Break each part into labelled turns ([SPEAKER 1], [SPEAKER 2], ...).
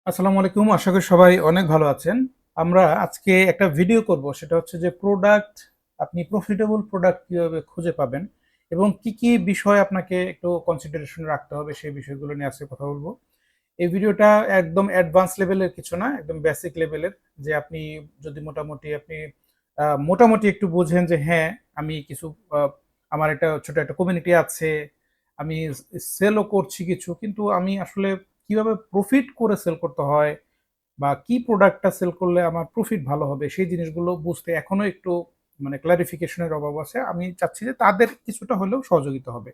[SPEAKER 1] আসসালামু আলাইকুম। আশা করি সবাই অনেক ভালো আছেন। আমরা আজকে একটা ভিডিও করব, সেটা হচ্ছে যে আপনি প্রফিটেবল প্রোডাক্ট কিভাবে খুঁজে পাবেন এবং কি কি বিষয় আপনাকে একটু কনসিডারেশন রাখতে হবে সেই বিষয়গুলো নিয়ে আজকে কথা বলবো। এই ভিডিওটা একদম অ্যাডভান্স লেভেলের কিছু না, একদম বেসিক লেভেলের। যে আপনি যদি মোটামুটি একটু বোঝেন যে হ্যাঁ, আমি কিছু আমার একটা ছোট একটা কমিউনিটি আছে, আমি সেলও করছি কিছু, কিন্তু আমি আসলে কিভাবে প্রফিট করে সেল করতে হয় বা কি প্রোডাক্টটা সেল করলে আমার প্রফিট ভালো হবে সেই জিনিসগুলো বুঝতে এখনো একটু ক্লারিফিকেশনের অভাব আছে। আমি চাচ্ছি যে তাদের কিছুটা হলেও সহযোগিতা হবে।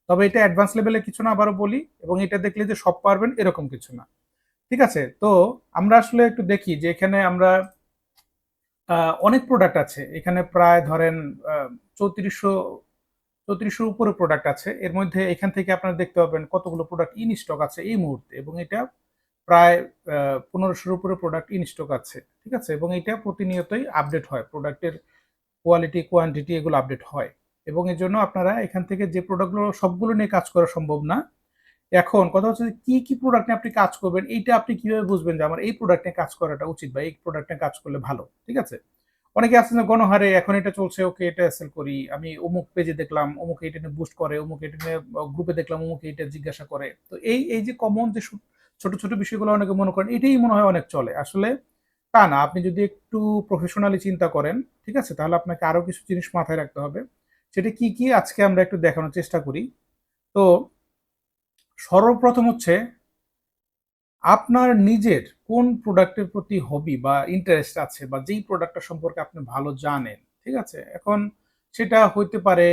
[SPEAKER 1] তবে এটা অ্যাডভান্স লেভেলে কিছু না, আবারও বলি, এবং এটা দেখলে যে সব পারবেন এরকম কিছু না। ঠিক আছে? তো আমরা আসলে একটু দেখি যে এখানে আমরা অনেক প্রোডাক্ট আছে এখানে, প্রায় ধরেন 3400 3400 উপরে প্রোডাক্ট আছে। এর মধ্যে এখান থেকে আপনারা দেখতে পাবেন কতগুলো প্রোডাক্ট ইন স্টক আছে এই মুহূর্তে, এবং এটা প্রায় 1500-র উপরে প্রোডাক্ট ইন স্টক আছে। ঠিক আছে? এবং এটা প্রতিনিয়তই আপডেট হয়। প্রোডাক্টের কোয়ালিটি, কোয়ান্টিটি এগুলো আপডেট হয়। এবং এজন্য আপনারা এখান থেকে যে প্রোডাক্টগুলো সবগুলো নিয়ে কাজ করা সম্ভব না। এখন কথা হচ্ছে যে কি প্রোডাক্ট নিয়ে আপনি কাজ করবেন, এইটা আপনি কিভাবে বুঝবেন যে আমার এই প্রোডাক্ট নিয়ে কাজ করাটা উচিত বা এই প্রোডাক্ট নিয়ে কাজ করলে ভালো। ঠিক আছে? অনেকে আছেন যে গণহারে এখন এটা চলছে, ওকে এটা সেল করি। আমি অমুক পেজে দেখলাম, অমুক এটা নিয়ে বুস্ট করে, অমুক এটা নিয়ে গ্রুপে দেখলাম, অমুক এটা জিজ্ঞাসা করে। তো এই যে কমন যে ছোট ছোট বিষয়গুলো অনেকে মনে করেন এটাই মনে হয় অনেক চলে। আসলে তা না। আপনি যদি একটু প্রফেশনালি চিন্তা করেন, ঠিক আছে, তাহলে আপনাকে আরো কিছু জিনিস মাথায় রাখতে হবে। সেটা কি কি আজকে আমরা একটু দেখানোর চেষ্টা করি। তো সর্বপ্রথম হচ্ছে আপনার নিজের কোন প্রোডাক্টের প্রতি হবি বা ইন্টারেস্ট আছে, বা যেই প্রোডাক্টটা সম্পর্কে আপনি ভালো জানেন। ঠিক আছে? এখন সেটা হইতে পারে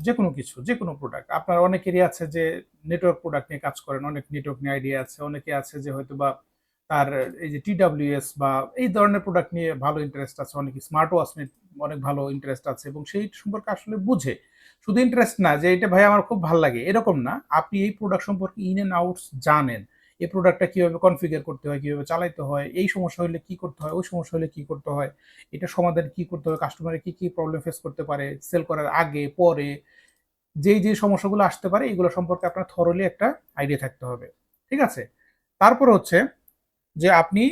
[SPEAKER 1] যে কোনো কিছু, যে কোনো প্রোডাক্ট। আপনার অনেকেরই আছে যে নেটওয়ার্ক প্রোডাক্ট নিয়ে কাজ করেন, অনেক নেটওয়ার্ক নিয়ে আইডিয়া আছে। অনেকে আছে যে হয়তো বা তার এই যে টিডাব্লিউএস বা এই ধরনের প্রোডাক্ট নিয়ে ভালো ইন্টারেস্ট আছে। অনেকে স্মার্ট ওয়াচ নিয়ে অনেক ভালো ইন্টারেস্ট আছে এবং সেই সম্পর্কে আসলে বুঝে। শুধু ইন্টারেস্ট না যে এটা ভাই আমার খুব ভালো লাগে এরকম না, আপনি এই প্রোডাক্ট সম্পর্কে ইন এন্ড আউটস জানেন। এই প্রোডাক্টটা কিভাবে কনফিগার করতে হয়, কিভাবে চালাইতে হয়, এই সমস্যা হলে কি করতে হয়, ওই সমস্যা হলে কি করতে হয়, এটা সমাধান কি করতে হয়, কাস্টমারের কি কি প্রবলেম ফেস করতে পারে সেল করার আগে পরে, যে সমস্যাগুলো আসতে পারে এগুলো সম্পর্কে আপনার থরলি একটা আইডিয়া থাকতে হবে। ঠিক আছে? তারপর হচ্ছে যে আপনি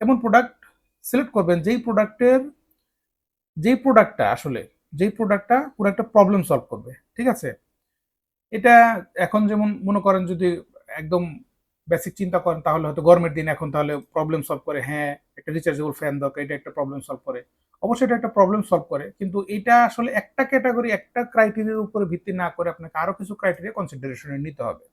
[SPEAKER 1] এমন প্রোডাক্ট সিলেক্ট করবেন যেই প্রোডাক্টটা আসলে যেই প্রোডাক্টটা পুরো একটা প্রবলেম সলভ করবে। ঠিক আছে? এটা এখন যেমন মনে করেন, যদি একদম বেসিক চিন্তা করেন তাহলে হয়তো গরমের দিন এখন তাহলে প্রবলেম সলভ করে, হ্যাঁ, একটা রিচার্জেবল ফ্যান দরকার, এটা একটা প্রবলেম সলভ করে। অবশ্যই এটা একটা প্রবলেম সলভ করে, কিন্তু এটা আসলে একটা ক্যাটাগরি, একটা ক্রাইটেরিয়ার উপরে ভিত্তি না করে আপনাকে আরো কিছু ক্রাইটেরিয়া কনসিডারেশনে নিতে হবে।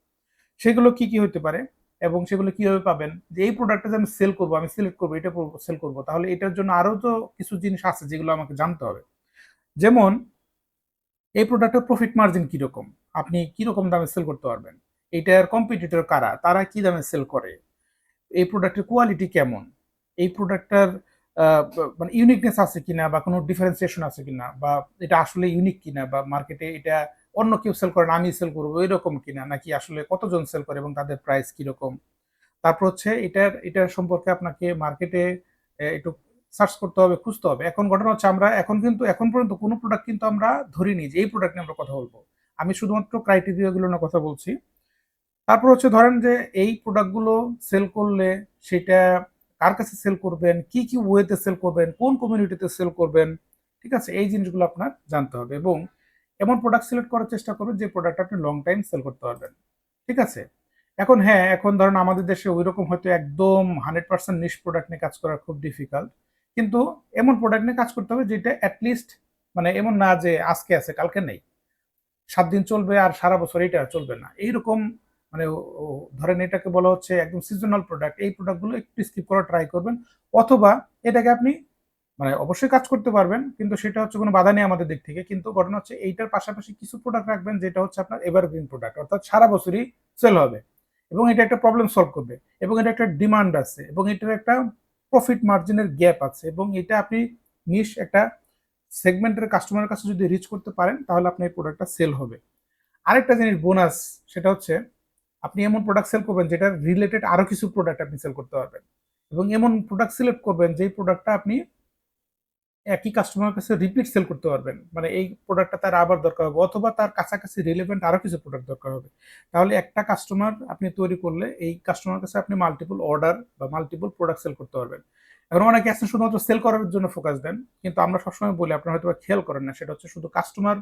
[SPEAKER 1] সেগুলো কি কি হতে পারে এবং সেগুলো কিভাবে পাবেন? যে এই প্রোডাক্টটা যে আমি সেল করব, আমি সিলেক্ট করব, এটা সেল করব, তাহলে এটার জন্য আরো তো কিছু জিনিস আছে যেগুলো আমাকে জানতে হবে। যেমন এই প্রোডাক্টের প্রফিট মার্জিন কিরকম, আপনি কিরকম দামে সেল করতে পারবেন, এটার কম্পিটিটর কারা, তারা কি দামে সেল করে, এই প্রোডাক্টের কোয়ালিটি কেমন, এই প্রোডাক্টটার ইউনিকনেস আছে কিনা বা কোনো ডিফারেন্সিয়েশন আছে কিনা, বা এটা আসলে ইউনিক কিনা, বা মার্কেটে এটা অন্য কেউ সেল করে না আমি সেল করবো এরকম কিনা, নাকি আসলে কতজন সেল করে এবং তাদের প্রাইস কিরকম। তারপর হচ্ছে এটার সম্পর্কে আপনাকে মার্কেটে একটু সার্চ করতে হবে, খুঁজতে হবে। এখন ঘটনা হচ্ছে আমরা এখন পর্যন্ত কোনো প্রোডাক্ট কিন্তু আমরা ধরিনি যে এই প্রোডাক্ট নিয়ে আমরা কথা বলবো। আমি শুধুমাত্র ক্রাইটেরিয়া গুলো নিয়ে কথা বলছি। তারপর হচ্ছে ধরেন যে এই প্রোডাক্টগুলো সেল করলে সেটা কার কাছে সেল করবেন, কি ওয়েতে সেল করবেন, কোন কমিউনিটিতে সেল করবেন। ঠিক আছে? এই জিনিসগুলো আপনার জানতে হবে এবং এমন প্রোডাক্ট সিলেক্ট করার চেষ্টা করবেন যে প্রোডাক্ট আপনি লং টাইম সেল করতে পারবেন। ঠিক আছে? এখন হ্যাঁ, এখন ধরেন আমাদের দেশে ঐরকম হয়তো একদম 100% নিশ প্রোডাক্ট নিয়ে কাজ করা খুব ডিফিকাল্ট। কিন্তু এমন প্রোডাক্ট নিয়ে কাজ করতে হবে যেটা এট লিস্ট, এমন না যে আজকে আছে কালকে নেই। ৭ দিন চলবে আর সারা বছর এটা চলবে না। এইরকম মানে ও ও ধরেন এটাকে বলা হচ্ছে একদম সিজনাল প্রোডাক্ট। এই প্রোডাক্টগুলো একটু স্কিপ করার ট্রাই করবেন। অথবা এটাকে আপনি অবশ্যই কাজ করতে পারবেন, কিন্তু সেটা হচ্ছে কোনো বাধা নেই আমাদের দিক থেকে। কিন্তু ঘটনা হচ্ছে এইটার পাশাপাশি কিছু প্রোডাক্ট রাখবেন যেটা হচ্ছে আপনার এভারগ্রিন প্রোডাক্ট। অর্থাৎ সারা বছরই সেল হবে। এবং এটা একটা প্রবলেম সলভ করবে। এবং এটা একটা ডিমান্ড আছে এবং এটার একটা প্রফিট মার্জিনের গ্যাপ আছে এবং এটা আপনি নিশ একটা সেগমেন্টের কাস্টমারের কাছে যদি রিচ করতে পারেন তাহলে আপনার এই প্রোডাক্টটা সেল হবে। আরেকটা জিনিস বোনাস, সেটা হচ্ছে আপনি এমন প্রোডাক্ট সেল করবেন যেটার রিলেটেড আরো কিছু প্রোডাক্ট আপনি সেল করতে পারবেন। এবং এমন প্রোডাক্ট সিলেক্ট করবেন যেই প্রোডাক্টটা আপনি একই কাস্টমারের কাছে রিপিট সেল করতে পারবেন। মানে এই প্রোডাক্টটা তার আবার দরকার হবে অথবা তার কাছাকাছি রিলেভেন্ট আরো কিছু প্রোডাক্ট দরকার হবে। তাহলে একটা কাস্টমার আপনি তৈরি করলে এই কাস্টমারের কাছে আপনি মাল্টিপল অর্ডার বা মাল্টিপল প্রোডাক্ট সেল করতে পারবেন। এখন অনেকে আছেন শুধুমাত্র সেল করার জন্য ফোকাস দেন। কিন্তু আমরা সবসময় বলি আপনারা হয়তো খেয়াল করেন না, সেটা হচ্ছে শুধু কাস্টমার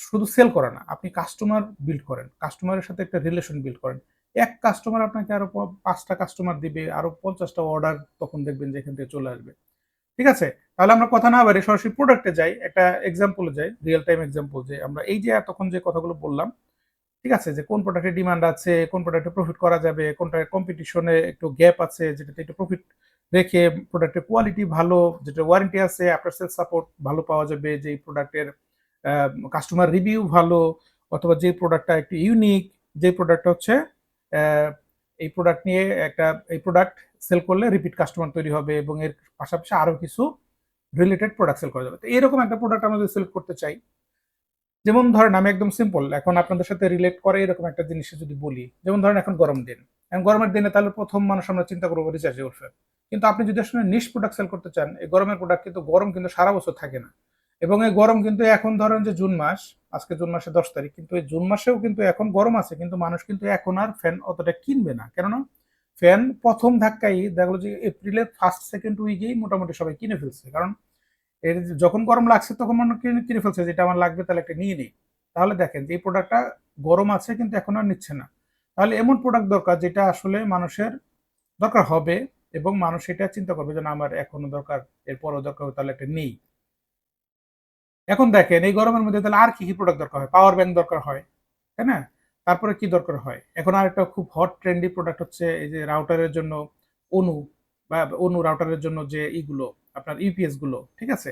[SPEAKER 1] শুধু সেল করে না, আপনি কাস্টমার বিল্ড করেন, কাস্টমারের সাথে একটা রিলেশন বিল্ড করেন। এক কাস্টমার আপনাকে আরো ৫টা কাস্টমার দিবে, আরো ৫০টা অর্ডার তখন দেখবেন যে এখান থেকে চলে আসবে। ঠিক আছে? তাহলে আমরা কথা না বাড়িয়ে সরাসরি প্রোডাক্টে যাই। একটা এক্সাম্পলে যাই, রিয়াল টাইম এক্সাম্পল যে আমরা এই যে এতক্ষণ যে কথাগুলো বললাম, ঠিক আছে? যে কোন প্রোডাক্টের ডিমান্ড আছে, কোন প্রোডাক্টে প্রফিট করা যাবে, কোনটা কম্পিটিশনে একটু গ্যাপ আছে, যেটাতে একটু প্রফিট রেখে প্রোডাক্টের কোয়ালিটি ভালো, যেটা ওয়ারেন্টি আছে, আফটার সেল সাপোর্ট ভালো পাওয়া যাবে, যেই প্রোডাক্টের কাস্টমার রিভিউ ভালো, অথবা যে প্রোডাক্টটা একটু ইউনিক, যে প্রোডাক্টটা হচ্ছে আহ, এই প্রোডাক্ট নিয়ে একটা এই প্রোডাক্ট সেল করলে রিপিট কাস্টমার তৈরি হবে এবং এর পাশাপাশি আরো কিছু রিলেটেড প্রোডাক্ট সেল করা যাবে। তো এরকম একটা প্রোডাক্ট আমরা যদি সেল করতে চাই, যেমন ধরেন আমি একদম সিম্পল এখন আপনাদের সাথে রিলেট করে এরকম একটা জিনিস যদি বলি, যেমন ধরেন এখন গরম দিন, এখন গরমের দিনে তাহলে প্রথম মানুষ আমরা চিন্তা করবো রিচার্জেবল ফ্যান। কিন্তু আপনি যদি আসলে নিশ প্রোডাক্ট সেল করতে চান, এই গরমের প্রোডাক্ট কিন্তু গরম কিন্তু সারা বছর থাকে না। এবং এই গরম কিন্তু এখন ধরেন যে জুন মাস, আজকে জুন মাসের 10 তারিখ, কিন্তু এই জুন মাসেও কিন্তু এখন গরম আছে, কিন্তু মানুষ কিন্তু এখন আর ফ্যান অতটা কিনবে না। কেননা ফ্যান প্রথম ধাক্কায় দেখলো যে এপ্রিলের ফার্স্ট সেকেন্ড উইকেই মোটামুটি সবাই কিনে ফেলছে, কারণ এর যখন গরম লাগছে তখন মনে কিনে কিনে ফেলছে, যেটা আমার লাগবে তাহলে একটা নিয়ে নিই। তাহলে দেখেন যে এই প্রোডাক্টটা গরম আছে কিন্তু এখন আর নিচ্ছে না। তাহলে এমন প্রোডাক্ট দরকার যেটা আসলে মানুষের দরকার হবে এবং মানুষ এটা চিন্তা করবে যে না আমার এখনো দরকার, এরপরও দরকার হবে, তাহলে একটা নেই। এখন দেখেন এই গরমের মধ্যে তাহলে আর কি কি প্রোডাক্ট দরকার হয়, পাওয়ার ব্যাংক দরকার হয়, তাই না? তারপরে কি দরকার হয়, এখন আর একটা খুব হট ট্রেন্ডি প্রোডাক্ট হচ্ছে এই যে রাউটারের জন্য অনু, বা অনু রাউটারের জন্য যে ইগুলো আপনার ইউপিএস গুলো, ঠিক আছে?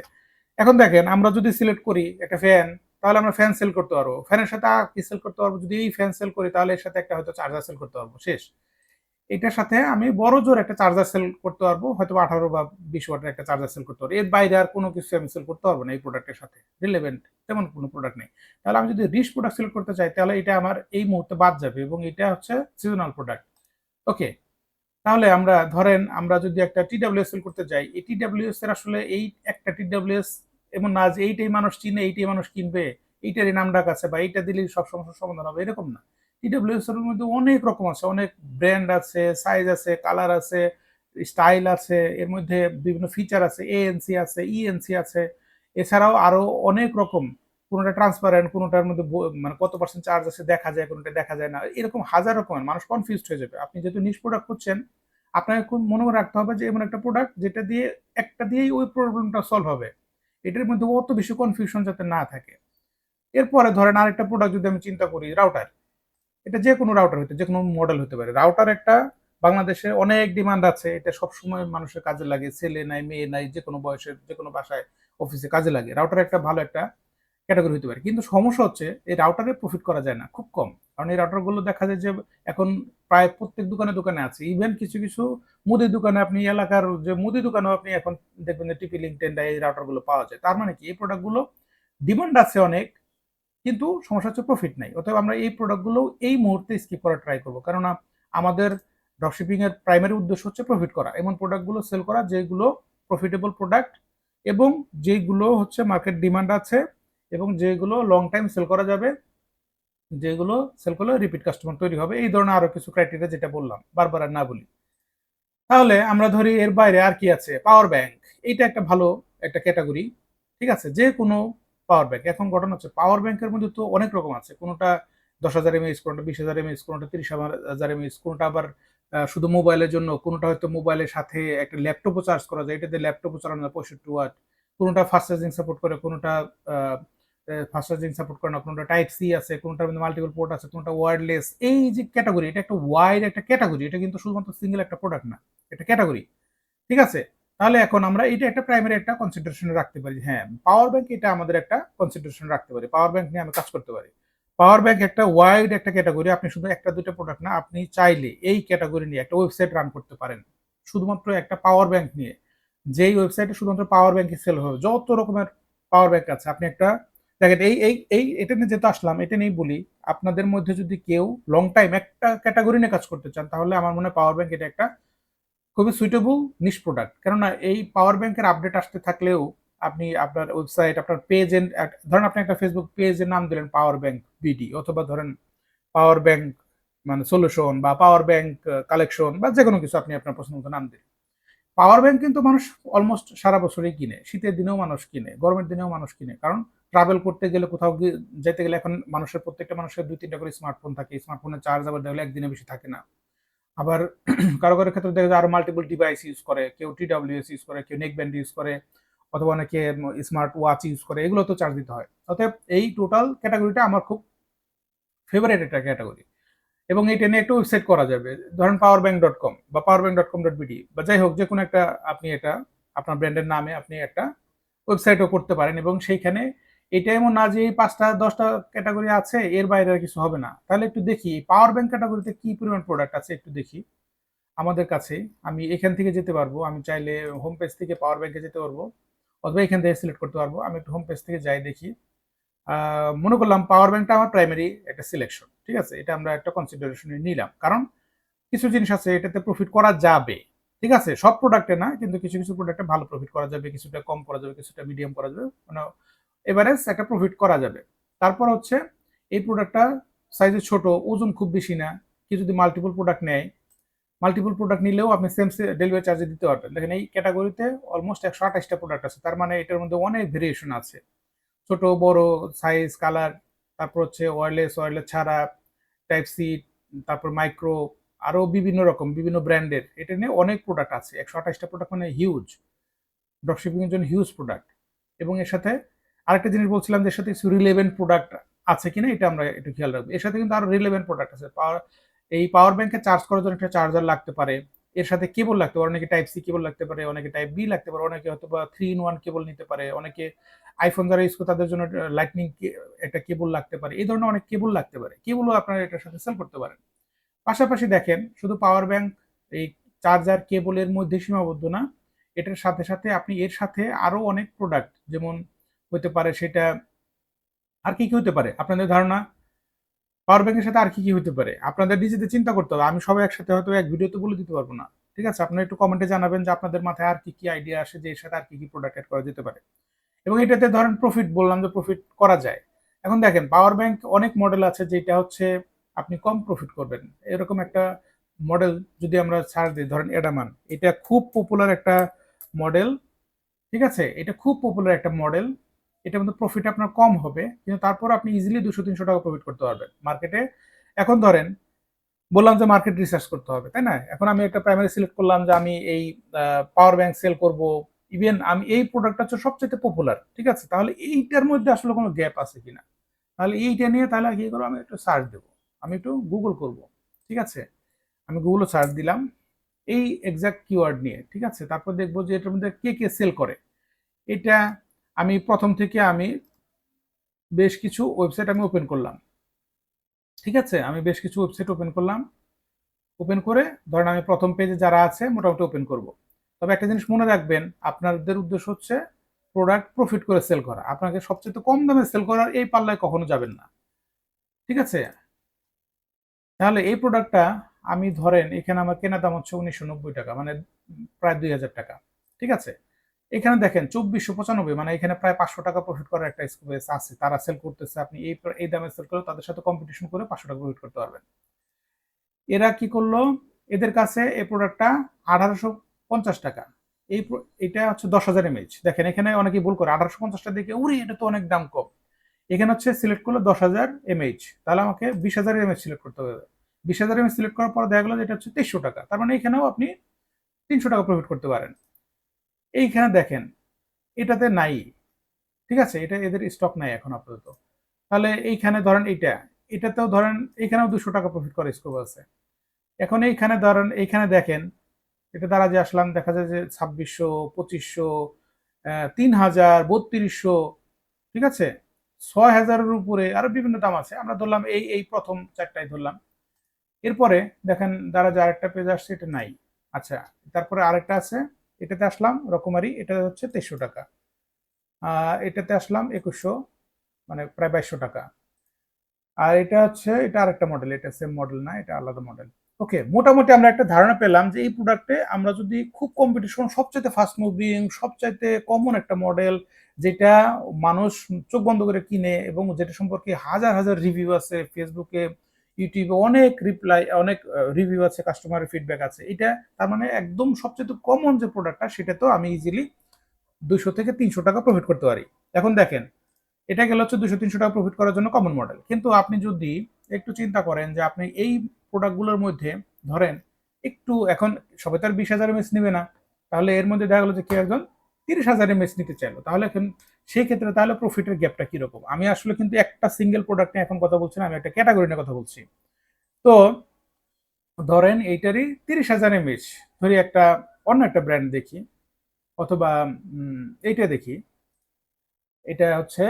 [SPEAKER 1] এখন দেখেন আমরা যদি সিলেক্ট করি একটা ফ্যান, তাহলে আমরা ফ্যান সেল করতে পারবো, ফ্যানের সাথে আর কি সেল করতে পারবো, যদি এই ফ্যান সেল করি তাহলে এর সাথে একটা হয়তো চার্জার সেল করতে পারবো, শেষ। এটার সাথে আমি বড় জোর একটা চার্জার সেল করতে পারবো, হয়তো 18 বা 20 ওয়াটের একটা চার্জার সেল করতে পারবো, এর বাইরে আর কোনো কিছু আমি সেল করতে পারবো না এই প্রোডাক্টের সাথে রিলেভেন্ট তেমন কোনো প্রোডাক্ট নেই। তাহলে আমি যদি রিচ প্রোডাক্ট সেল করতে চাই তাহলে এটা আমার এই মুহূর্তে বাদ যাবে এবং এটা হচ্ছে সিজনাল প্রোডাক্ট। ওকে, তাহলে আমরা ধরেন আমরা যদি একটা টিডাব্লিউএস সেল করতে যাই, এই টিডাব্লিউএস এর আসলে এই একটা টিডাব্লিউএস এমন না যে এইটাই মানুষ চিনে, এইটাই মানুষ কিনবে, এইটারই নাম ডাক আছে বা এইটা দিলেই সব সমস্যার সমাধান হবে, এরকম না। টিডাব্লিউএস এর মধ্যে অনেক রকম আছে, অনেক ব্র্যান্ড আছে, সাইজ আছে, কালার আছে, স্টাইল আছে, এর মধ্যে বিভিন্ন ফিচার আছে, এএনসি আছে, ইএনসি আছে, এছাড়াও আরো অনেক রকম, কোনোটা ট্রান্সপারেন্ট, কোনোটার মধ্যে মানে কত পার্সেন্ট চার্জ আছে দেখা যায়, কোনোটা দেখা যায় না, এরকম হাজার রকমের, মানুষ কনফিউজড হয়ে যাবে। আপনি যেহেতু নিশ প্রোডাক্ট করছেন, আপনাকে খুব মনে রাখতে হবে যে এমন একটা প্রোডাক্ট যেটা দিয়ে একটা দিয়েই ওই প্রবলেমটা সলভ হবে, এটার মধ্যে অত বেশি কনফিউশন যাতে না থাকে। এরপরে ধরেন আরেকটা প্রোডাক্ট যদি আমি চিন্তা করি, রাউটার, এটা যে কোনো রাউটার হতে, যে কোনো মডেল হতে পারে, রাউটার একটা বাংলাদেশে অনেক ডিমান্ড আছে, এটা সবসময় মানুষের কাজে লাগে, ছেলে নাই মেয়ে নাই, যে কোনো বয়সের যে কোনো বাসায় অফিসে কাজে লাগে, রাউটার একটা ভালো একটা ক্যাটাগরি হতে পারে। কিন্তু সমস্যা হচ্ছে এই রাউটারে প্রফিট করা যায় না, খুব কম। কারণ এই রাউটারগুলো দেখা যায় যে এখন প্রায় প্রত্যেক দোকানে দোকানে আছে, ইভেন কিছু কিছু মুদি দোকানে, আপনি এলাকার যে মুদি দোকানেও আপনি এখন দেখবেন যে টিপি লিঙ্ক টেন্ডা এই রাউটারগুলো পাওয়া যায়। তার মানে কি এই প্রোডাক্টগুলো ডিমান্ড আছে অনেক, কিন্তু সমস্যা হচ্ছে প্রফিট নাই। অতএব আমরা এই প্রোডাক্টগুলো এই মুহূর্তে স্কিপ করা ট্রাই করবো, কেননা আমাদের ড্রপশিপিং এর প্রাইমারি উদ্দেশ্য হচ্ছে প্রফিট করা, এমন প্রোডাক্টগুলো সেল করা যেগুলো প্রফিটেবল প্রোডাক্ট এবং যেগুলো হচ্ছে মার্কেট ডিমান্ড আছে এবং যেগুলো লং টাইম সেল করা যাবে, যেগুলো সেল করলে রিপিট কাস্টমার তৈরি হবে, এই ধরনের আরো কিছু ক্রাইটেরিয়া যেটা বললাম, বারবার আর না বলি। তাহলে আমরা ধরি এর বাইরে আর কি আছে, পাওয়ার ব্যাংক, এইটা একটা ভালো একটা ক্যাটাগরি, ঠিক আছে? যে কোনো পাওয়ার ব্যাংক, এখন ঘটনা হচ্ছে পাওয়ার ব্যাংকের মধ্যে তো অনেক রকম আছে, কোনোটা 10,000 mAh, কোনোটা 20,000 mAh, কোনোটা 30,000 mAh, কোনোটা আবার শুধু মোবাইলের জন্য, কোনোটা হয়তো মোবাইলের সাথে একটা ল্যাপটপও চার্জ করা যায়, এটাতে ল্যাপটপও চালানো যায় 65 ওয়াট, কোনোটা ফাস্ট চার্জিং সাপোর্ট করে, কোনোটা ফাস্ট চার্জিং সাপোর্ট করে না, কোনোটা টাইপ সি আছে, কোনোটার মধ্যে মাল্টিপল পোর্ট আছে, কোনোটা ওয়্যারলেস। এই যে ক্যাটাগরি, এটা একটা ওয়াইড একটা ক্যাটাগরি, এটা কিন্তু শুধুমাত্র সিঙ্গেল একটা প্রোডাক্ট না, এটা ক্যাটাগরি, ঠিক আছে? তাহলে এখন আমরা এটা একটা প্রাইমারি একটা কনসিডারেশনে রাখতে পারি, হ্যাঁ পাওয়ার ব্যাংক এটা আমাদের একটা কনসিডারেশন রাখতে পারি, পাওয়ার ব্যাংক নিয়ে আমি কাজ করতে পারি। পাওয়ার ব্যাংক একটা ওয়াইড একটা ক্যাটাগরি, আপনি শুধু একটা দুটো প্রোডাক্ট না, আপনি চাইলে এই ক্যাটাগরি নিয়ে একটা ওয়েবসাইট রান করতে পারেন শুধুমাত্র একটা পাওয়ার ব্যাংক নিয়ে, যেই ওয়েবসাইটে শুধুমাত্র পাওয়ার ব্যাংকে সেল হবে, যত রকমের পাওয়ার ব্যাংক আছে আপনি একটা দেখেন। এই এই এই এটা নিয়ে যেহেতু আসলাম, এটা নিয়েই বলি, আপনাদের মধ্যে যদি কেউ লং টাইম একটা ক্যাটাগরি নিয়ে কাজ করতে চান, তাহলে আমার মনে হয় পাওয়ার ব্যাংক এটা একটা খুবই সুইটেবল নিশ প্রোডাক্ট। কেননা এই পাওয়ার ব্যাংকের আপডেট আসতে থাকলেও আপনি আপনার ওয়েবসাইট, আপনার পেজ, ধরেন আপনি একটা ফেসবুক পেজের নাম দিলেন পাওয়ার ব্যাংক বিডি, অথবা ধরেন পাওয়ার ব্যাংক মানে সলিউশন বা পাওয়ার ব্যাংক কালেকশন বা যে কোনো কিছু আপনি আপনার পছন্দ মতো নাম দিন। পাওয়ার ব্যাংক কিন্তু মানুষ অলমোস্ট সারা বছরই কিনে, শীতের দিনেও মানুষ কিনে, গরমের দিনেও মানুষ কিনে, কারণ ট্রাভেল করতে গেলে, কোথাও যেতে গেলে এখন প্রত্যেকটা মানুষের 2-3টা করে স্মার্টফোন থাকে, স্মার্টফোনের চার্জ আবার দেখলে একদিনে বেশি থাকে না। আবার কারো কারো ক্ষেত্রে দেখা যায় আরো মাল্টিপল ডিভাইস ইউজ করে, কেউ টিডব্লিউএস ইউজ করে, কেউ নেক ব্যান্ড ইউজ করে, অথবা অনেকে স্মার্ট ওয়াচ ইউজ করে, এগুলো তো চার্জ দিতে হয়। অতএব এই টোটাল ক্যাটাগরিটা আমার খুব ফেভারিট একটা ক্যাটাগরি, এবং এটা নিয়ে একটা ওয়েবসাইট করা যাবে, ধরেন powerbank.com বা powerbank.com.bd বা যাই হোক, যে কোনো একটা আপনি এটা আপনার ব্র্যান্ডের নামে আপনি একটা ওয়েবসাইটও করতে পারেন, এবং সেইখানে এটা এমন না যে এই 5টা 10টা ক্যাটাগরি আছে এর বাইরে আর কিছু হবে না। তাহলে একটু দেখি পাওয়ার ব্যাংক ক্যাটাগরিতে কি পরিমাণ প্রোডাক্ট আছে একটু দেখি আমাদের কাছে। আমি এখান থেকে যেতে পারবো, আমি চাইলে হোম পেজ থেকে পাওয়ার ব্যাংকে যেতে পারবো, অথবা এখান থেকে সিলেক্ট করতে পারবো। আমি একটু হোম পেজ থেকে যাই দেখি। মনে করলাম পাওয়ার ব্যাংকটা আমার প্রাইমারি একটা সিলেকশন, ঠিক আছে, এটা আমরা একটা কনসিডারেশনে নিলাম, কারণ কিছু জিনিস আছে এটাতে প্রফিট করা যাবে, ঠিক আছে, সব প্রোডাক্টে না, কিন্তু কিছু কিছু প্রোডাক্টে ভালো প্রফিট করা যাবে, কিছুটা কম করা যাবে, কিছুটা মিডিয়াম করা যাবে, মানে এভারেজ একটা প্রফিট করা যাবে। তারপর হচ্ছে এই প্রোডাক্টটা সাইজে ছোট, ওজন খুব বেশি না, কেউ যদি মাল্টিপল প্রোডাক্ট নেয়, মাল্টিপল প্রোডাক্ট নিলেও আপনি সেম ডেলিভারি চার্জে দিতে পারবেন। দেখেন এই ক্যাটাগরিতে অলমোস্ট 128টা প্রোডাক্ট আছে, তার মানে এটার মধ্যে অনেক ভেরিয়েশন আছে, ছোট বড় সাইজ, কালার, তারপর হচ্ছে ওয়্যারলেস ছাড়া, টাইপ সি, তারপর মাইক্রো, আরো বিভিন্ন রকম বিভিন্ন ব্র্যান্ডের, এটা নিয়ে অনেক প্রোডাক্ট আছে। 128টা প্রোডাক্ট মানে হিউজ, ড্রপশিপিং এর জন্য হিউজ প্রোডাক্ট। এবং এর সাথে আরেকটা জিনিস বলছিলাম যে এর সাথে কিছু রিলেভেন্ট প্রোডাক্ট আছে কিনা এটা আমরা একটু খেয়াল রাখবো। এর সাথে কিন্তু আরো রিলেভেন্ট প্রোডাক্ট আছে। এই পাওয়ার ব্যাংকে চার্জ করার জন্য একটা চার্জার লাগতে পারে, এর সাথে কেবল লাগতে পারে, অনেকে টাইপ সি কেবল লাগতে পারে, অনেকে টাইপ বি লাগতে পারে, অনেকে হয়তো বা 3-in-1 কেবল নিতে পারে, অনেকে আইফোন যারা ইউজ করে তাদের জন্য লাইটনিং একটা কেবল লাগতে পারে, এই ধরনের অনেক কেবল লাগতে পারে, কেবলও আপনারা এটার সাথে সেল করতে পারেন। পাশাপাশি দেখেন শুধু পাওয়ার ব্যাংক এই চার্জার কেবলের মধ্যে সীমাবদ্ধ না, এটার সাথে সাথে আপনি এর সাথে আরো অনেক প্রোডাক্ট, যেমন হতে পারে সেটা আর কি কি হতে পারে আপনাদের ধারণা, পাওয়ার ব্যাংকের সাথে আর কি কি হতে পারে আপনাদের নিজেদের চিন্তা করতে হবে, আমি সবাই একসাথে হয়তো এক ভিডিওতে বলে দিতে পারবো না। ঠিক আছে, আপনারা একটু কমেন্টে জানাবেন যে আপনাদের মাথায় আর কি কি আইডিয়া আসে যে এর সাথে আর কি কি প্রোডাক্ট অ্যাড করা যেতে পারে। এবং এটাতে ধরেন প্রফিট, বললাম যে প্রফিট করা যায়। এখন দেখেন পাওয়ার ব্যাংক অনেক মডেল আছে যেটা হচ্ছে আপনি কম প্রফিট করবেন, এরকম একটা মডেল যদি আমরা ছাড় দিই, ধরেন এডামান, এটা খুব পপুলার একটা মডেল, ঠিক আছে, এটা খুব পপুলার একটা মডেল, এটার মধ্যে প্রফিট আপনার কম হবে, কিন্তু তারপর আপনি ইজিলি 200-300 টাকা প্রফিট করতে পারবেন মার্কেটে। এখন ধরেন বললাম যে মার্কেট রিসার্চ করতে হবে, তাই না, এখন আমি একটা প্রাইমারি সিলেক্ট করলাম যে আমি এই পাওয়ার ব্যাংক সেল করব, ইভেন আমি এই প্রোডাক্টটা হচ্ছে সবচেয়ে পপুলার, ঠিক আছে, তাহলে এইটার মধ্যে আসলে কোনো গ্যাপ আছে কিনা, তাহলে এইটা নিয়ে তাহলে কি করবো, আমি একটু সার্চ দেবো, আমি একটু গুগল করব, ঠিক আছে, আমি গুগলে সার্চ দিলাম এই এক্সাক্ট কিওয়ার্ড নিয়ে, ঠিক আছে, তারপর দেখবো যে এটার মধ্যে কে কে সেল করে। এটা আমি প্রথম থেকে আমি বেশ কিছু ওয়েবসাইট আমি ওপেন করলাম, ঠিক আছে, আমি বেশ কিছু ওয়েবসাইট ওপেন করলাম, ওপেন করে ধরেন আমি প্রথম পেজে যারা আছে মোটামুটি ওপেন করব। তবে একটা জিনিস মনে রাখবেন, আপনাদের উদ্দেশ্য হচ্ছে প্রোডাক্ট প্রফিট করে সেল করা, আপনাকে সবচেয়ে কম দামে সেল করার এই পাল্লায় কখনো যাবেন না, ঠিক আছে। তাহলে এই প্রোডাক্টটা আমি ধরেন এখানে আমার কেনা দাম হচ্ছে 1990 টাকা, মানে প্রায় 2000 টাকা, ঠিক আছে। এখানে দেখেন 2495, মানে এখানে প্রায় 500 টাকা প্রফিট করার একটা স্কোপ আছে, তারা সেল করতেছে, আপনি এই দামে সেল করে তাদের সাথে কম্পিটিশন করে 500 টাকা প্রফিট করতে পারবেন। এরা কি করলো, এদের কাছে এই প্রোডাক্টটা 1850 টাকা, এটা হচ্ছে 10,000 mAh, দেখেন এখানে অনেকেই ভুল করে 1850টা দেখে উড়ি এটা তো অনেক দাম কম, এখানে হচ্ছে সিলেক্ট করলো 10,000 mAh, তাহলে আমাকে 20,000 mAh সিলেক্ট করতে হবে। 20,000 mAh সিলেক্ট করার পর দেখা গেলো যে এটা হচ্ছে 2300 টাকা, তার মানে এখানেও আপনি 300 টাকা প্রফিট করতে পারেন। এইখানে দেখেন এটাতে নাই, ঠিক আছে, এটা এদের স্টক নাই এখন আপাতত। তাহলে এইখানে ধরেন এটাতেও ধরেন এখানেও 200 টাকা প্রফিট করার স্কোপ আছে। এখন এইখানে ধরেন এইখানে দেখেন এটা দ্বারা যে আসলাম, দেখা যায় যে 2600, 2500, 3000, 3200, ঠিক আছে, 6000-এর উপরে আরো বিভিন্ন দাম আছে, আমরা ধরলাম এই এই প্রথম চারটাই ধরলাম। এরপরে দেখেন দ্বারা যে আরেকটা পেজ আসছে এটা নাই, আচ্ছা, তারপরে আরেকটা আছে, এটাতে আসলাম রকমারি, এটা হচ্ছে 2300 টাকা, এটাতে আসলাম 2100, মানে প্রায় 2200 টাকা। আর এটা হচ্ছে এটা আরেকটা মডেল, এটা সেম মডেল না, এটা আলাদা মডেল। ওকে, মোটামুটি আমরা একটা ধারণা পেলাম যে এই প্রোডাক্টে আমরা যদি খুব কম্পিটিশন, সবচাইতে ফাস্ট মুভিং, সবচাইতে কমন একটা মডেল, যেটা মানুষ চোখ বন্ধ করে কিনে এবং যেটা সম্পর্কে হাজার হাজার রিভিউ আছে ফেসবুকে, ইউটিউবে অনেক রিপ্লাই, অনেক রিভিউ আছে, কাস্টমারের ফিডব্যাক আছে, এটা তার মানে একদম সবচেয়ে কমন যে প্রোডাক্টটা, সেটা তো আমি ইজিলি 200 থেকে 300 টাকা প্রফিট করতে পারি। এখন দেখেন, এটা গেল হচ্ছে 200-300 টাকা প্রফিট করার জন্য কমন মডেল। কিন্তু আপনি যদি একটু চিন্তা করেন যে আপনি এই প্রোডাক্টগুলোর মধ্যে ধরেন একটু, এখন সবাই তার 20,000 এমএস নিবে না, তাহলে এর মধ্যে দেখা গেলো যে কেউ একজন 30,000 এমএস নিতে চাইলো, তাহলে এখন সেই ক্ষেত্রে তাহলে প্রফিটের গ্যাপটা কিরকম? আমি আসলে কিন্তু একটা সিঙ্গেল প্রোডাক্ট নিয়ে এখন কথা বলছি না, আমি একটা ক্যাটাগরি নিয়ে কথা বলছি। তো ধরেন এইটারই 30,000 এমএস, ধরি একটা অন্য একটা ব্র্যান্ড দেখি, অথবা এইটা দেখি, এটা হচ্ছে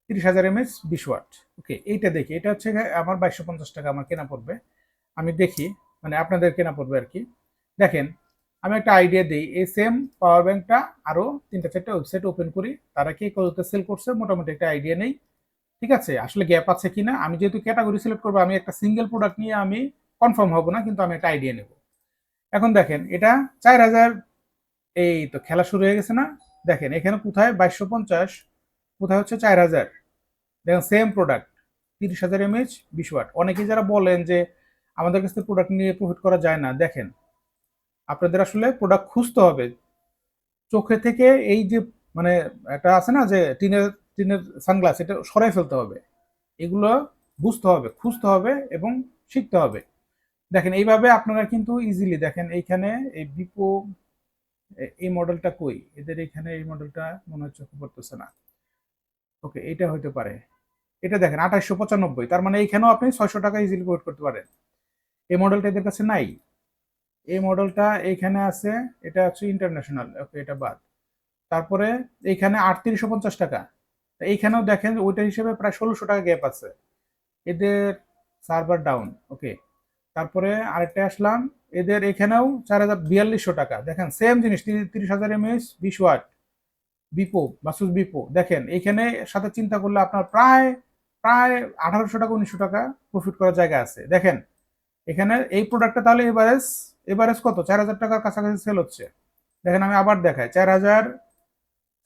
[SPEAKER 1] 30,000 এমএস 20 ওয়াট। ওকে, এইটা দেখি, এটা হচ্ছে আমার 2250 টাকা আমার কেনা পড়বে। আমি দেখি, মানে আপনাদের কেনা পড়বে আর কি। দেখেন, আমি একটা আইডিয়া দিই, এই সেম পাওয়ার ব্যাংকটা আরো 3-4টা ওয়েবসাইট ওপেন করি, তারা কি কততে সেল করছে মোটামুটি একটা আইডিয়া নেই। ঠিক আছে, আসলে গ্যাপ আছে কিনা, আমি যেহেতু ক্যাটাগরি সিলেক্ট করবো, আমি একটা সিঙ্গেল প্রোডাক্ট নিয়ে আমি কনফার্ম হব না, কিন্তু আমি একটা আইডিয়া নেব। এখন দেখেন, এটা 4,000, এই তো খেলা শুরু হয়ে গেছে না? দেখেন এখানে কোথায় 2250, কোথায় হচ্ছে 4,000। দেখেন সেম প্রোডাক্ট, 30,000 এমএইচ 20 ওয়াট। অনেকেই যারা বলেন যে আমাদের কাছ থেকে প্রোডাক্ট নিয়ে প্রফিট করা যায় না, দেখেন আপনাদের আসলে প্রোডাক্ট খুঁজতে হবে। চোখে থেকে এই যে, মানে একটা আছে না যে টিনের টিনের সানগ্লাস, এটা সরাই ফেলতে হবে। এগুলো বুঝতে হবে, খুঁজতে হবে এবং শিখতে হবে। দেখেন এইভাবে আপনারা কিন্তু ইজিলি, দেখেন এইখানে এই বিপো, এই মডেলটা কই, এদের এখানে এই মডেলটা মনে হচ্ছে চোখে পড়তেছে না। ওকে, এটা হইতে পারে। এটা দেখেন 2895, তার মানে এইখানেও আপনি 600 টাকা ইজিলি প্রফিট করতে পারেন। এই মডেলটা এদের কাছে নাই, এই মডেলটা এইখানে আছে, এটা হচ্ছে ইন্টারন্যাশনাল। ওকে, এটা বাদ। তারপরে এইখানে 3850 টাকা, এইখানেও দেখেন ওইটা হিসেবে প্রায় 1600 টাকা গ্যাপ আছে, এদের সার্ভার ডাউন। ওকে, তারপরে আরেকটা আসলাম, এদের এখানেও 4,4200 টাকা, দেখেন সেম জিনিস, 30,000 এমএস 20 ওয়াট, বিপো ভার্সেস বিপো। দেখেন এইখানে সাথে চিন্তা করলে আপনার প্রায় প্রায় 1800 টাকা 1900 টাকা প্রফিট করার জায়গা আছে। দেখেন এখানে এই প্রোডাক্টটা তাহলে এভারেজ, এভারেজ কত, 4,000 টাকার কাছাকাছি সেল হচ্ছে। দেখেন আমি আবার দেখাই, 4,000,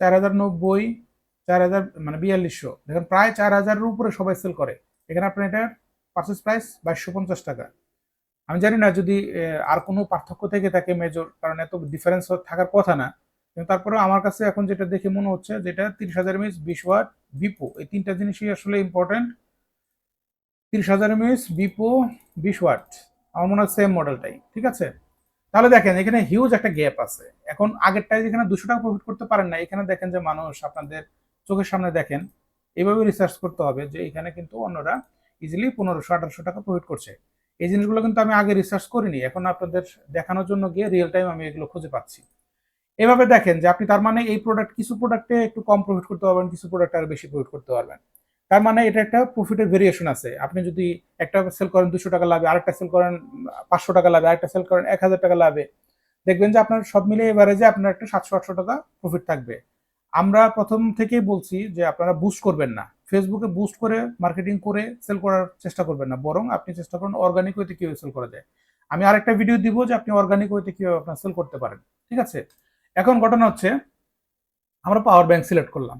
[SPEAKER 1] 4,090, 4,000, মানে 4,200, দেখেন প্রায় 4,000-এর উপরে সবাই সেল করে। এখানে আপনার এটার পারচেস প্রাইস 2250 টাকা। আমি জানি না যদি আর কোনো পার্থক্য থেকে থাকে মেজর, কারণ এত ডিফারেন্স থাকার কথা না, কিন্তু তারপরে আমার কাছে এখন যেটা দেখে মনে হচ্ছে, যেটা 30,000 এমএস 20 ওয়াট বিপো, এই তিনটা জিনিসই আসলে ইম্পর্টেন্ট। 30,000 এমএস বিপো 20 ওয়াট, আমার মনে হয় সেম মডেলটাই, ঠিক আছে। তাহলে দেখেন এখানে হিউজ একটা গ্যাপ আছে। এখন আগেরটায় যেখানে 200 টাকা প্রফিট করতে পারেন না, এখানে দেখেন যে মানুষ আপনাদের চোখের সামনে, দেখেন এইভাবে রিসার্চ করতে হবে যে এখানে কিন্তু অন্যরা ইজিলি 1500-1800 টাকা প্রফিট করছে। এই জিনিসগুলো কিন্তু আমি আগে রিসার্চ করিনি, এখন আপনাদের দেখানোর জন্য গিয়ে রিয়েল টাইম আমি এগুলো খুঁজে পাচ্ছি। এভাবে দেখেন যে আপনি তার মানে এই প্রোডাক্ট, কিছু প্রোডাক্টে একটু কম প্রফিট করতে পারবেন, কিছু প্রোডাক্টে আর বেশি প্রফিট করতে পারবেন। তার মানে এটা একটা প্রফিটের ভেরিয়েশন আছে। আপনি যদি একটা সেল করেন 200 টাকা লাভে, আরেকটা সেল করেন 500 টাকা লাভে, আরেকটা সেল করেন 1,000 টাকা লাভে, দেখবেন যে আপনার সব মিলে এভারেজে আপনার একটা 700-800 টাকা প্রফিট থাকবে। আমরা প্রথম থেকেই বলছি যে আপনারা বুস্ট করবেন না, ফেসবুকে বুস্ট করে মার্কেটিং করে সেল করার চেষ্টা করবেন না, বরং আপনি চেষ্টা করুন অর্গানিক ওয়েতে কিভাবে সেল করা যায়। আমি আরেকটা ভিডিও দিব যে আপনি অর্গানিক ওয়েতে কিভাবে আপনার সেল করতে পারেন, ঠিক আছে। এখন ঘটনা হচ্ছে, আমরা পাওয়ার ব্যাংক সিলেক্ট করলাম,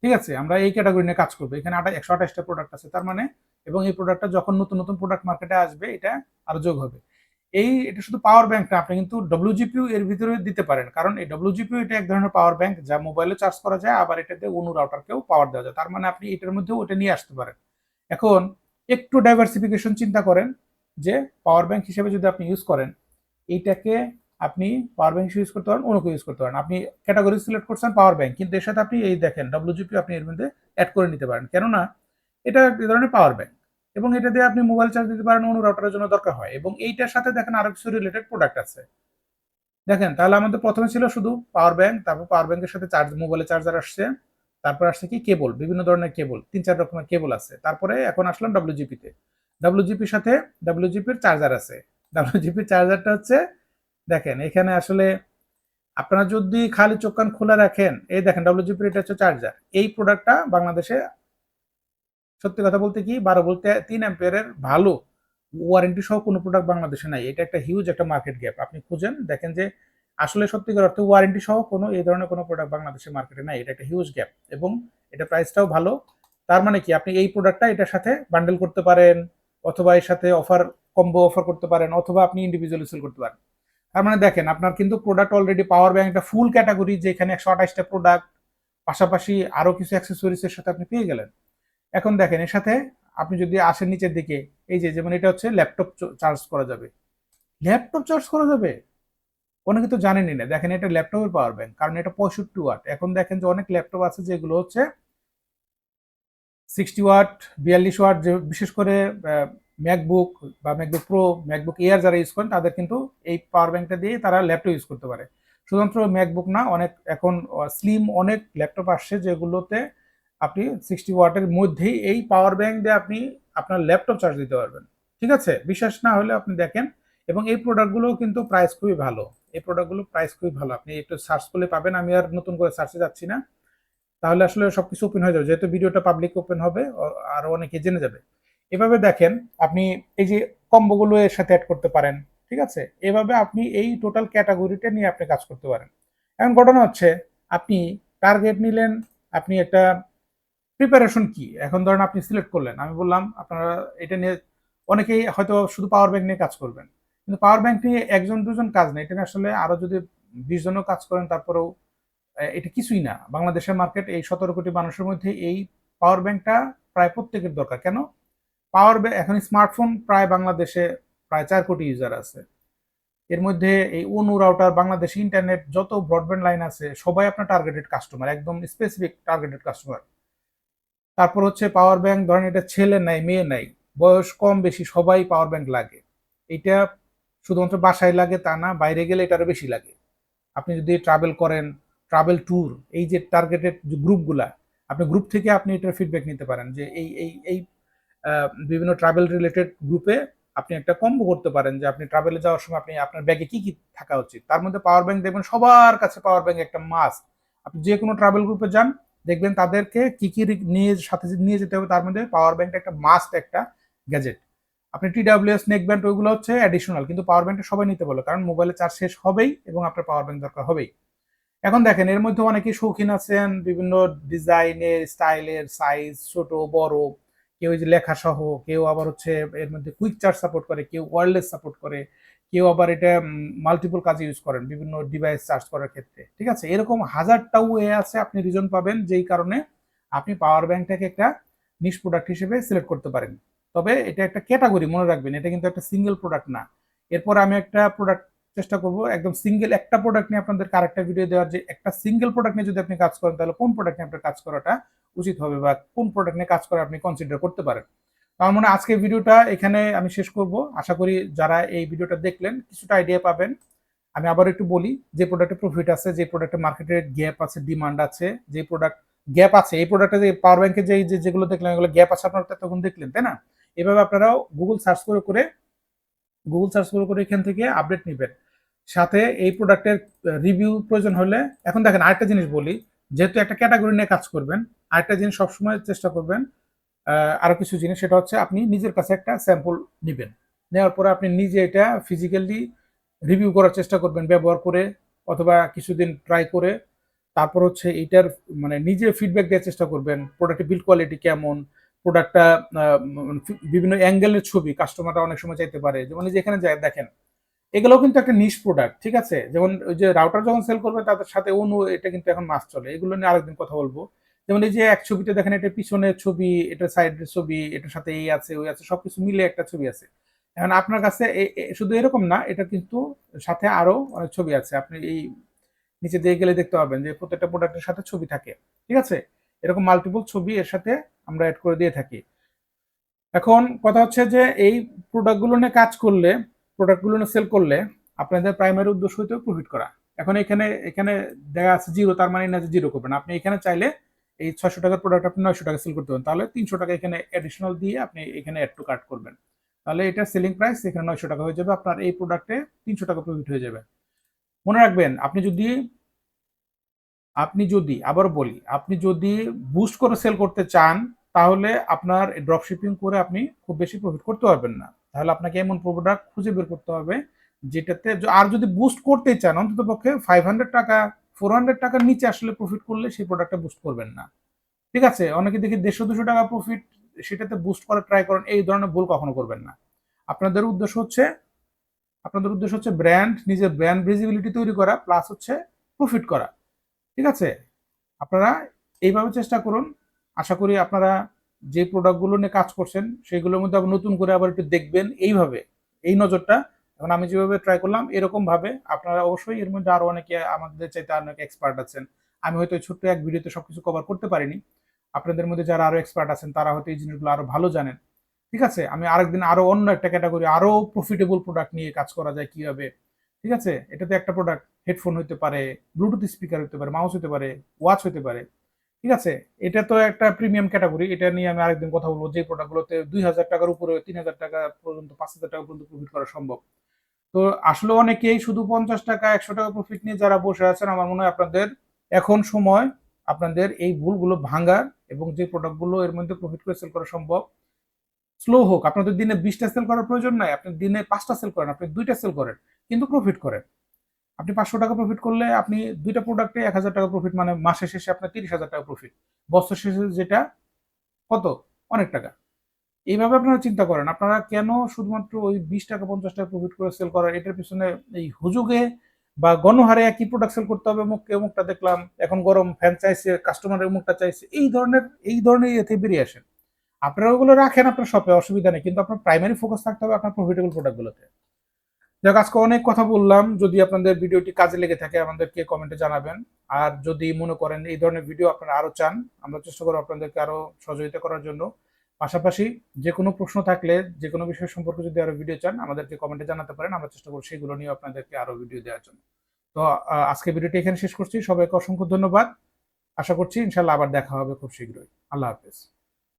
[SPEAKER 1] ঠিক আছে, আমরা এই ক্যাটাগরি নিয়ে কাজ করবো। এখানে 128টা প্রোডাক্ট আছে, তার মানে, এবং এই প্রোডাক্টটা যখন নতুন নতুন প্রোডাক্ট মার্কেটে আসবে এটা আরো যোগ হবে। এটা শুধু পাওয়ার ব্যাংক না, আপনি কিন্তু ডব্লিউজিপিও এর ভিতরে দিতে পারেন, কারণ এই ডব্লিউজিপিও এটা এক ধরনের পাওয়ার ব্যাংক, যা মোবাইলে চার্জ করা যায়, আবার এটাতে অনু রাউটারকেও পাওয়ার দেওয়া যায়, তার মানে আপনি এটার মধ্যেও ওটা নিয়ে আসতে পারেন। এখন একটু ডাইভার্সিফিকেশন চিন্তা করেন, যে পাওয়ার ব্যাংক হিসেবে যদি আপনি ইউজ করেন, এইটাকে আপনি পাওয়ার ব্যাংক ইউজ করতে পারেন, অন্যকে ইউজ করতে পারেন। আপনি ক্যাটাগরি সিলেক্ট করছেন পাওয়ার ব্যাংক, কিন্তু এর সাথে আপনি এই দেখেন ডব্লিউজিপি আপনি এর মধ্যে অ্যাড করে নিতে পারেন, কেননা এটা এক ধরনের পাওয়ার ব্যাংক, এবং এটা দিয়ে আপনি মোবাইল চার্জ দিতে পারেন, অন্য রাউটারের জন্য দরকার হয়, এবং এইটার সাথে দেখেন আরো কিছু রিলেটেড প্রোডাক্ট আছে। দেখেন তাহলে আমাদের প্রথমে ছিল শুধু পাওয়ার ব্যাংক, তারপর পাওয়ার ব্যাংকের সাথে চার্জ, মোবাইলে চার্জার আসছে, তারপর আসছে কি কেবল, বিভিন্ন ধরনের কেবল, 3-4 রকমের কেবল আছে, তারপরে এখন আসলাম ডাব্লিউজিপিতে। ডাব্লিউজিপির সাথে ডাব্লিউজিপির চার্জার আছে। ডাব্লিউজিপির চার্জারটা হচ্ছে, দেখেন এখানে আসলে আপনারা যদি খালি চোখ কান খোলা রাখেন, এই দেখেন ডাব্লিউজিপির এটা হচ্ছে চার্জার। এই প্রোডাক্টটা বাংলাদেশে সত্যি কথা বলতে কি 12 ভোল্ট 3 অ্যাম্পিয়ারের ভালো, ওয়ারেন্টি সহ কোনো প্রোডাক্ট বাংলাদেশে নাই। এটা একটা হিউজ একটা মার্কেট গ্যাপ। আপনি খুঁজেন দেখেন যে আসলে সত্যিকার অর্থে ওয়ারেন্টি সহ কোনো এই ধরনের কোনো প্রোডাক্ট বাংলাদেশের মার্কেটে নাই। এটা একটা হিউজ গ্যাপ এবং এটা প্রাইসটাও ভালো। তার মানে কি আপনি এই প্রোডাক্টটা এটার সাথে বান্ডেল করতে পারেন, অথবা এর সাথে কম্বো অফার করতে পারেন, অথবা আপনি ইন্ডিভিজুয়ালি সেল করতে পারেন। তার মানে দেখেন আপনার কিন্তু প্রোডাক্ট অলরেডি পাওয়ার ব্যাংক একটা ফুল ক্যাটাগরি, যেখানে 128টা প্রোডাক্ট পাশাপাশি আরো কিছু অ্যাক্সেসরিজ এর সাথে আপনি পেয়ে গেলেন। এখন দেখেন এর সাথে আপনি যদি আসেন নিচের দিকে, এই যে যেমন এটা হচ্ছে ল্যাপটপ চার্জ করা যাবে। ল্যাপটপ চার্জ করা যাবে, অনেকে তো জানেনই না। দেখেন এটা ল্যাপটপের পাওয়ার ব্যাংক, কারণ এটা 65 ওয়াট। এখন দেখেন যে অনেক ল্যাপটপ আছে যেগুলো হচ্ছে 60 ওয়াট, 42 ওয়াট, যে বিশেষ করে ম্যাকবুক বা ম্যাকবুক প্রো, ম্যাকবুক এয়ার যারা ইউজ করেন তাদের কিন্তু এই পাওয়ার ব্যাংকটা দিয়ে তারা ল্যাপটপ ইউজ করতে পারে। শুধুমাত্র ম্যাকবুক না, অনেক এখন স্লিম অনেক ল্যাপটপ আসছে যেগুলোতে আপনি 60 ওয়াটের মধ্যেই এই পাওয়ার ব্যাংক দিয়ে আপনি আপনার ল্যাপটপ চার্জ দিতে পারবেন। ঠিক আছে, বিশ্বাস না হলে আপনি দেখেন। এবং এই প্রোডাক্টগুলো কিন্তু প্রাইস খুবই ভালো। এই প্রোডাক্টগুলো প্রাইস খুবই ভালো, আপনি একটু সার্চ করলে পাবেন। আমি আর নতুন করে সার্চে যাচ্ছি না, তাহলে আসলে সবকিছু ওপেন হয়ে যাবে, যেহেতু ভিডিওটা পাবলিক ওপেন হবে, আরো অনেকে জেনে যাবে। এভাবে দেখেন আপনি এই যে কম্বোগুলো এর সাথে অ্যাড করতে পারেন। ঠিক আছে, এভাবে আপনি এই টোটাল ক্যাটাগরিটা নিয়ে আপনি কাজ করতে পারেন। এখন ঘটনা হচ্ছে আপনি টার্গেট নিলেন, আপনি একটা প্রিপারেশন কি, এখন ধরেন আপনি সিলেক্ট করলেন, আমি বললাম আপনারা এটা নিয়ে অনেকেই হয়তো শুধু পাওয়ার ব্যাংক নিয়ে কাজ করবেন, কিন্তু পাওয়ার ব্যাংক নিয়ে একজন দুজন কাজ নেই, এটা নিয়ে আসলে আরো যদি 20 জনও কাজ করেন তারপরেও এটা কিছুই না। বাংলাদেশের মার্কেট এই 17 কোটি মানুষের মধ্যে এই পাওয়ার ব্যাংকটা প্রায় প্রত্যেকের দরকার। কেন? পাওয়ার ব্যাংক এখন স্মার্টফোন প্রায় বাংলাদেশে প্রায় 4 কোটি ইউজার আছে। এর মধ্যে এই অনু রাউটার, বাংলাদেশে ইন্টারনেট যত ব্রডব্যান্ড লাইন আছে সবাই আপনার টার্গেটেড কাস্টমার, একদম স্পেসিফিক টার্গেটেড কাস্টমার। তারপর হচ্ছে পাওয়ার ব্যাংক, ধরেন এটা ছেলে নাই মেয়ে নাই, বয়স কম বেশি সবাই পাওয়ার ব্যাংক লাগে। এটা শুধুমাত্র বাসায় লাগে তা না, বাইরে গেলে এটারও বেশি লাগে। আপনি যদি ট্রাভেল করেন, ট্রাভেল ট্যুর, এই যে টার্গেটেড যে গ্রুপগুলা, আপনি গ্রুপ থেকে আপনি এটার ফিডব্যাক নিতে পারেন যে এই বিভিন্ন ট্রাভেল রিলেটেড গ্রুপে আপনি একটা কম্বো করতে পারেন, যে আপনি ট্রাভেলে যাওয়ার সময় আপনি আপনার ব্যাগে কি কি থাকা উচিত। তার মধ্যে পাওয়ার ব্যাংক দেখবেন সবার কাছে পাওয়ার ব্যাংক একটা মাস্ট। আপনি যে কোনো ট্রাভেল গ্রুপে যান, দেখবেন তাদেরকে কি কি নিয়ে সাথে নিয়ে যেতে হবে, তার মধ্যে পাওয়ার ব্যাংকটা একটা মাস্ট একটা গ্যাজেট। আপনি টিডাব্লিউএস নেক ব্যান্ড ওইগুলো হচ্ছে অ্যাডিশনাল, কিন্তু পাওয়ার ব্যাংকটা সবাই নিতে বলে, কারণ মোবাইলে চার্জ শেষ হবেই এবং আপনার পাওয়ার ব্যাংক দরকার হবেই। এখন দেখেন এর মধ্যে অনেকেই শৌখিন আছেন বিভিন্ন ডিজাইনের, স্টাইলের, সাইজ ছোট বড়, কেউ এই যে লেখা সহ, কেউ আবার হচ্ছে এর মধ্যে কুইক চার্জ সাপোর্ট করে, কেউ ওয়্যারলেস সাপোর্ট করে, কেউ আবার এটা মাল্টিপল কাজে ইউজ করেন বিভিন্ন ডিভাইস চার্জ করার ক্ষেত্রে। ঠিক আছে, এরকম হাজারটা ওয়ে আছে, আপনি রিজন পাবেন যেই কারণে আপনি পাওয়ার ব্যাংকটাকে একটা নিশ প্রোডাক্ট হিসেবে সিলেক্ট করতে পারেন। তবে এটা একটা ক্যাটাগরি, মনে রাখবেন, এটা কিন্তু একটা সিঙ্গেল প্রোডাক্ট না। এরপর আমি একটা প্রোডাক্ট চেষ্টা করব একদম সিঙ্গেল একটা প্রোডাক্ট নিয়ে আপনাদের আরেকটা ভিডিও দেওয়ার, যে একটা সিঙ্গেল প্রোডাক্ট নিয়ে যদি আপনি কাজ করেন তাহলে কোন প্রোডাক্ট নিয়ে আপনার কাজ করাটা উচিত হবে, বা কোন প্রোডাক্ট নিয়ে কাজ করা আপনি কনসিডার করতে পারেন। আমার মনে হয় আজকের ভিডিওটা এখানে আমি শেষ করব। আশা করি যারা এই ভিডিওটা দেখলেন কিছুটা আইডিয়া পাবেন। আমি আবার একটু বলি, যে প্রোডাক্টে প্রফিট আছে, যে প্রোডাক্টে মার্কেটের গ্যাপ আছে, ডিমান্ড আছে, যে প্রোডাক্ট গ্যাপ আছে, এই প্রোডাক্টে যে পাওয়ার ব্যাংকে যেগুলো দেখলেন এগুলো গ্যাপ আছে আপনারা তখন দেখলেন, তাই না? এভাবে আপনারাও গুগল সার্চ করে এখান থেকে আপডেট নেবেন। সাথে এই প্রোডাক্টের রিভিউ প্রয়োজন হলে, এখন দেখেন আরেকটা জিনিস বলি, যেহেতু একটা ক্যাটাগরি নিয়ে কাজ করবেন, আরেকটা জিনিস সবসময় চেষ্টা করবেন, আরো কিছু জিনিস, সেটা হচ্ছে আপনি নিজের কাছে একটা স্যাম্পল নেবেন। নেওয়ার পরে আপনি নিজে এটা ফিজিক্যালি রিভিউ করার চেষ্টা করবেন ব্যবহার করে, অথবা কিছুদিন ট্রাই করে। তারপর হচ্ছে এইটার মানে নিজে ফিডব্যাক দেওয়ার চেষ্টা করবেন, প্রোডাক্টের বিল্ড কোয়ালিটি কেমন, প্রোডাক্টটা বিভিন্ন অ্যাঙ্গেলের ছবি কাস্টমাররা অনেক সময় চাইতে পারে, যেমন যেখানে যায় দেখেন এগুলোও কিন্তু একটা নিশ প্রোডাক্ট। ঠিক আছে, যেমন ওই যে রাউটার যখন সেল করবে তাদের সাথে অনু, এটা কিন্তু এখন মাস চলে, এগুলো নিয়ে আরেকদিন কথা বলবো। যেমন এই যে এক ছবিতে দেখেন এটা পিছনের ছবি, এটা সাইডের ছবি, এটার সাথে এই আছে ওই আছে সবকিছু মিলে একটা ছবি আছে। এখন আপনার কাছে শুধু এরকম না, এটা কিন্তু সাথে আরো অনেক ছবি আছে, আপনি এই নিচে দিয়ে গেলে দেখতে পাবেন যে প্রত্যেকটা প্রোডাক্টের সাথে ছবি থাকে। ঠিক আছে, এরকম মাল্টিপল ছবি এর সাথে আমরা অ্যাড করে দিয়ে থাকি। এখন কথা হচ্ছে যে এই প্রোডাক্টগুলো নিয়ে কাজ করলে, প্রোডাক্টগুলো নিয়ে সেল করলে আপনাদের প্রাইমারি উদ্দেশ্য হইতে প্রফিট করা। এখন এখানে এখানে দেখা আছে জিরো, তার মানে না যে জিরো করবেন। আপনি এখানে চাইলে এই 600 টাকার প্রোডাক্ট আপনি 900 টাকা সেল করতে পারেন, তাহলে 300 টাকা এখানে অ্যাডিশনাল দিয়ে আপনি এখানে অ্যাড টু কার্ট করবেন, তাহলে এটা সেলিং প্রাইস এখানে 900 টাকা হয়ে যাবে, আপনার এই প্রোডাক্টে 300 টাকা প্রফিট হয়ে যাবে। মনে রাখবেন, আপনি যদি আবার বলি, আপনি যদি বুস্ট করে সেল করতে চান, তাহলে আপনার ড্রপ শিপিং করে আপনি খুব বেশি প্রফিট করতে পারবেন না। তাহলে আপনাকে এমন প্রোডাক্ট খুঁজে বের করতে হবে যেটাতে আর যদি বুস্ট করতে চান অন্তত পক্ষে 500 টাকা 400 টাকার নিচে আসলে প্রফিট করলে সেই প্রোডাক্টটা বুস্ট করবেন না। ঠিক আছে, অনেকে দেখি 150-200 টাকা প্রফিট সেটাতে বুস্ট করার ট্রাই করেন, এই ধরনের ভুল কখনো করবেন না। আপনাদের উদ্দেশ্য হচ্ছে ব্র্যান্ড, নিজের ব্র্যান্ড ভিজিবিলিটি তৈরি করা প্লাস হচ্ছে প্রফিট করা। ঠিক আছে, আপনারা এইভাবে চেষ্টা করুন। আশা করি আপনারা যে প্রোডাক্টগুলো নিয়ে কাজ করছেন সেগুলোর মধ্যে আবার নতুন করে আবার একটু দেখবেন এইভাবে, এই নজরটা। এখন আমি যেভাবে ট্রাই করলাম এরকম ভাবে আপনারা অবশ্যই, এর মধ্যে আরো অনেকে আমাদের চাইতে অনেক এক্সপার্ট আছেন। আমি হয়তো ছোট্ট এক ভিডিওতে সবকিছু কভার করতে পারিনি। আপনাদের মধ্যে যারা আরো এক্সপার্ট আছেন তারা হয়তো এই জিনিসগুলো আরো ভালো জানেন। ঠিক আছে, আমি আরেকদিন আরো অন্য একটা ক্যাটাগরি আরো প্রফিটেবল প্রোডাক্ট নিয়ে কাজ করা যায় কিভাবে। ঠিক আছে, এটাতে একটা প্রোডাক্ট হেডফোন হতে পারে, ব্লুটুথ স্পিকার হতে পারে, মাউস হতে পারে, ওয়াচ হতে পারে। ঠিক আছে, এটা তো একটা প্রিমিয়াম ক্যাটাগরি, এটা নিয়ে আমি আরেকদিন কথা বলবো যে প্রোডাক্টগুলোতে 2,000 টাকার উপরে, 3,000 টাকা পর্যন্ত, 5,000 টাকা পর্যন্ত প্রফিট করা সম্ভব। তো আসলে অনেকেই শুধু 50 টাকা 100 টাকা প্রফিট নিয়ে যারা বসে আছেন, আমার মনে হয় আপনাদের এখন সময় আপনাদের এই ভুলগুলো ভাঙার, এবং যে প্রোডাক্টগুলো এর মধ্যে প্রফিট করে সেল করা সম্ভব, স্লো হোক, আপনাদের দিনে 20টা সেল করার প্রয়োজন নাই, আপনি দিনে 5টা সেল করেন, আপনি 2টা সেল করেন, কিন্তু প্রফিট করেন। আপনি 500 টাকা প্রফিট করলে আপনি 2টা প্রোডাক্টে 1,000 টাকা প্রফিট, মানে মাসের শেষে আপনার 30,000 টাকা প্রফিট, বছর শেষে যেটা কত, অনেক টাকা। এইভাবে আপনারা চিন্তা করেন, আপনারা কেন শুধুমাত্র ওই 20 টাকা 50 টাকা প্রফিট করে সেল করার, এটার পিছনে এই হুজুগে বা গণহারে একই প্রোডাক্ট সেল করতে হবে, অমুককে অমুকটা দেখলাম এখন গরম ফ্যান চাইছে, কাস্টমার অমুকটা চাইছে, এই ধরনের ইয়েতে বেরিয়ে আসেন। আপনারা ওগুলো রাখেন আপনার শপে, অসুবিধা নেই, কিন্তু আপনার প্রাইমারি ফোকাস থাকতে হবে আপনার প্রফিটেবল প্রোডাক্টগুলোতে। যাক, আজকে অনেক কথা বললাম। যদি আপনাদের ভিডিওটি কাজে লেগে থাকে আমাদেরকে কমেন্টে জানাবেন। আর যদি মনে করেন এই ধরনের ভিডিও আপনারা আরো চান, আমরা চেষ্টা করব আপনাদেরকে আরো সহযোগিতা করার জন্য। পাশাপাশি যে কোনো প্রশ্ন থাকলে, যে কোনো বিষয় সম্পর্কে যদি আরো ভিডিও চান আমাদেরকে কমেন্টে জানাতে পারেন, আমরা চেষ্টা করব সেগুলো নিয়ে আপনাদেরকে আরো ভিডিও দেওয়ার জন্য। তো আজকে ভিডিওটি এখানে শেষ করছি। সবাইকে অসংখ্য ধন্যবাদ। আশা করছি ইনশাল্লাহ আবার দেখা হবে খুব শীঘ্রই। আল্লাহ হাফেজ।